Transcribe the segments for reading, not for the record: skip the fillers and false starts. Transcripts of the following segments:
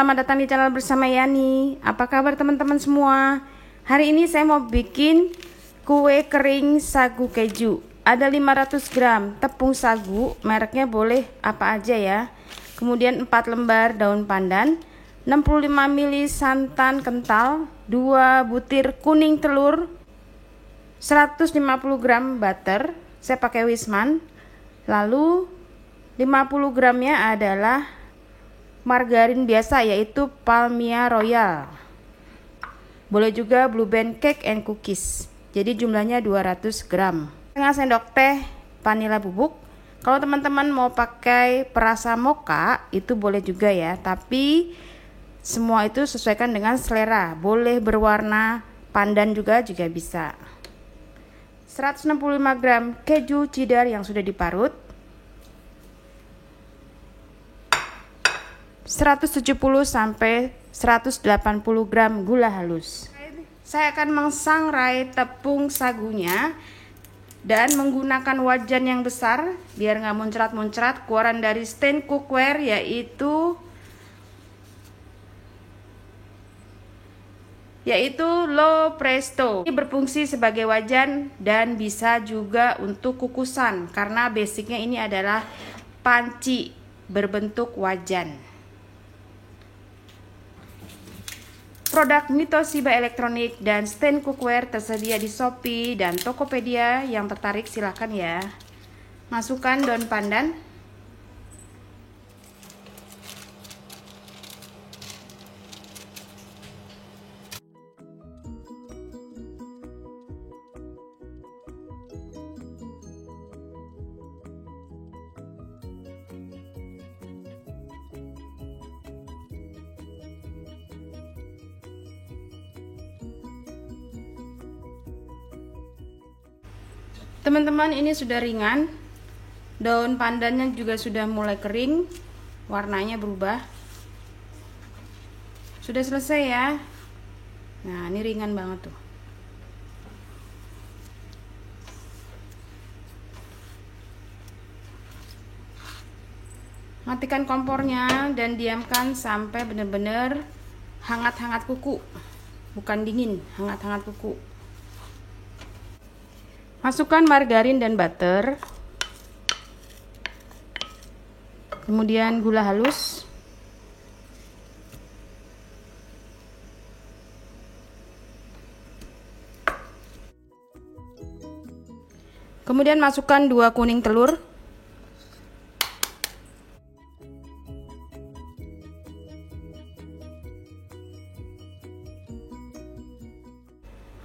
selamat datang di channel bersama Yani. Apa kabar teman-teman semua? Hari ini saya mau bikin kue kering sagu keju. Ada 500 gram tepung sagu, mereknya boleh apa aja ya. Kemudian 4 lembar daun pandan, 65 ml santan kental, 2 butir kuning telur, 150 gram butter, saya pakai Wisman. Lalu 50 gramnya adalah margarin biasa, yaitu Palmia Royal. Boleh juga Blue Band Cake and Cookies. Jadi jumlahnya 200 gram. Setengah sendok teh vanila bubuk. Kalau teman-teman mau pakai perasa mocha itu boleh juga ya, tapi semua itu sesuaikan dengan selera. Boleh berwarna pandan juga bisa. 165 gram keju cheddar yang sudah diparut. 170 sampai 180 gram gula halus. Saya akan mengsangrai tepung sagunya dan menggunakan wajan yang besar biar nggak muncrat-muncrat. Keluaran dari stand cookware yaitu Low Presto. Ini berfungsi sebagai wajan dan bisa juga untuk kukusan karena basicnya ini adalah panci berbentuk wajan. Produk Mitoshiba Elektronik dan stand cookware tersedia di Shopee dan Tokopedia. Yang tertarik silahkan ya. Masukkan daun pandan, teman-teman. Ini sudah ringan, daun pandannya juga sudah mulai kering, warnanya berubah. Sudah selesai ya. Nah, ini ringan banget tuh. Matikan kompornya dan diamkan sampai benar-benar hangat-hangat kuku, bukan dingin, hangat-hangat kuku. Masukkan margarin dan butter, kemudian gula halus, kemudian masukkan 2 kuning telur,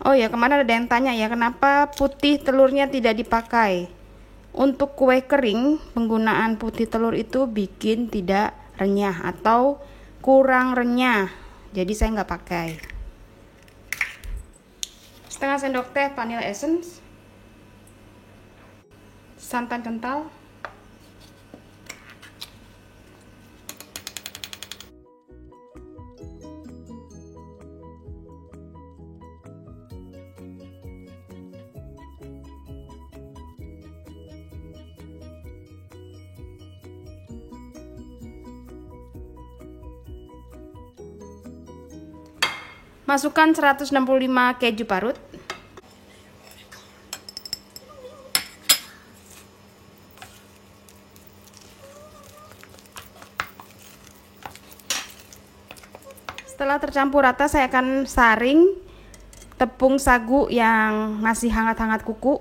oh ya, kemarin ada yang tanya ya, kenapa putih telurnya tidak dipakai. Untuk kue kering, penggunaan putih telur itu bikin tidak renyah atau kurang renyah. Jadi saya nggak pakai. Setengah sendok teh vanilla essence, santan kental, masukkan 165 keju parut, setelah tercampur rata saya akan saring tepung sagu yang masih hangat-hangat kuku.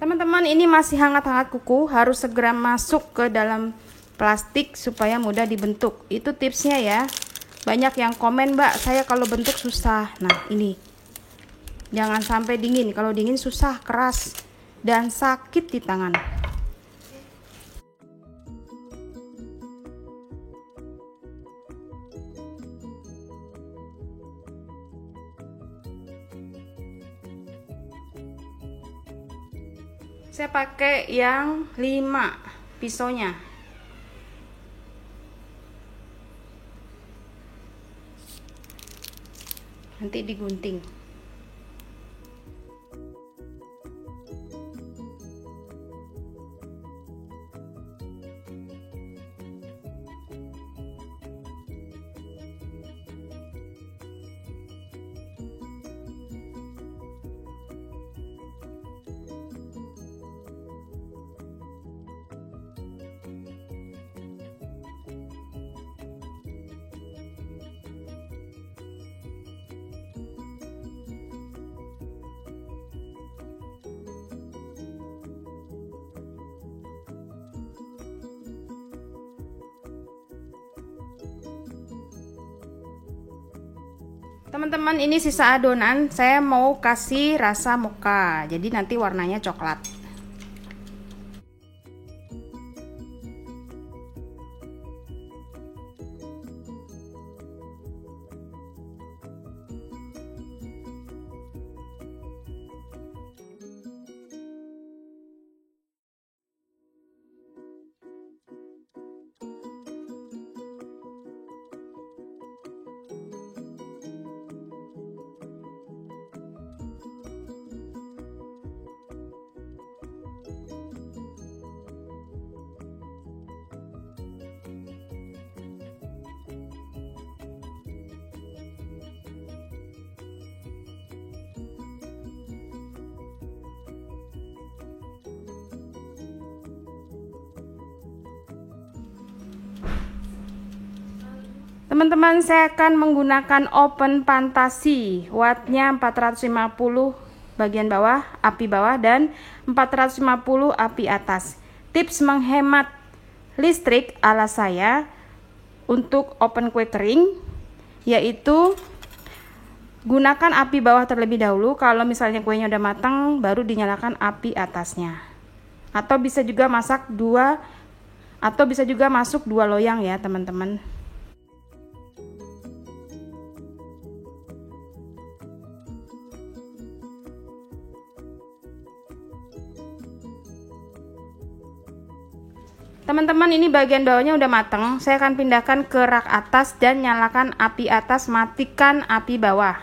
Teman-teman, ini masih hangat-hangat kuku, harus segera masuk ke dalam plastik supaya mudah dibentuk. Itu tipsnya ya. Banyak yang komen, Mbak, saya kalau bentuk susah. Nah, ini Jangan sampai dingin. Kalau dingin susah, keras dan sakit di tangan. Saya pakai yang 5 pisaunya. Nanti digunting. Teman-teman, ini sisa adonan saya mau kasih rasa mocha, jadi nanti warnanya coklat. Teman-teman, saya akan menggunakan oven fantasi, wattnya 450 bagian bawah, api bawah, dan 450 api atas. Tips menghemat listrik ala saya untuk oven kue kering yaitu gunakan api bawah terlebih dahulu. Kalau misalnya kuenya udah matang, baru dinyalakan api atasnya. Atau bisa juga masuk dua loyang ya teman-teman. Teman-teman, ini bagian bawahnya udah matang. Saya akan pindahkan ke rak atas dan nyalakan api atas, matikan api bawah.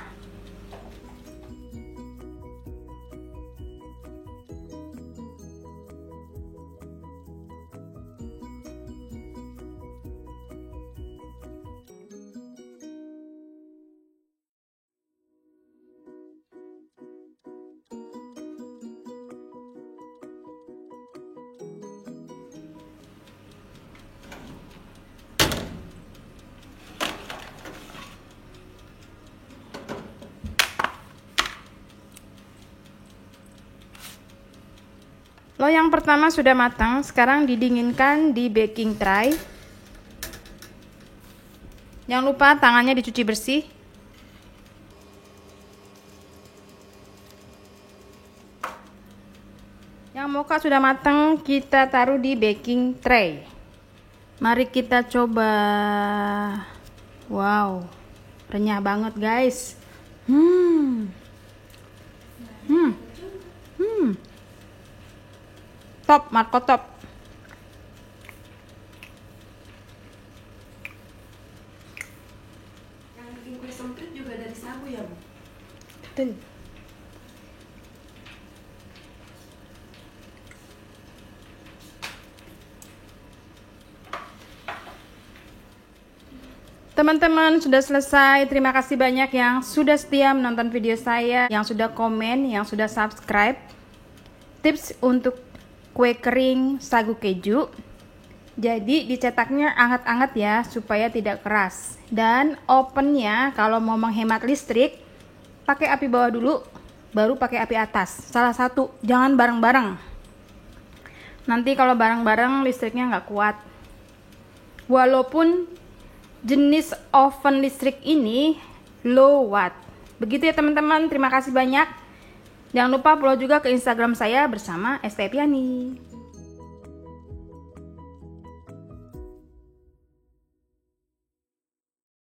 Loyang pertama sudah matang, sekarang didinginkan di baking tray. Jangan lupa tangannya dicuci bersih. Yang mocha sudah matang, kita taruh di baking tray. Mari kita coba. Wow, renyah banget guys. Top, Marco top. Yang bikin kue semprit juga dari sagu ya, Bu? Betul. Teman-teman, sudah selesai. Terima kasih banyak yang sudah setia menonton video saya, yang sudah komen, yang sudah subscribe. Tips untuk kue kering sagu keju. Jadi dicetaknya anget-anget ya, supaya tidak keras. Dan ovennya kalau mau menghemat listrik, pakai api bawah dulu, baru pakai api atas. Salah satu, jangan bareng-bareng. Nanti kalau bareng-bareng listriknya nggak kuat. Walaupun jenis oven listrik ini low watt, Begitu ya teman-teman, terima kasih banyak. Jangan lupa follow juga ke Instagram saya bersama Estepiani.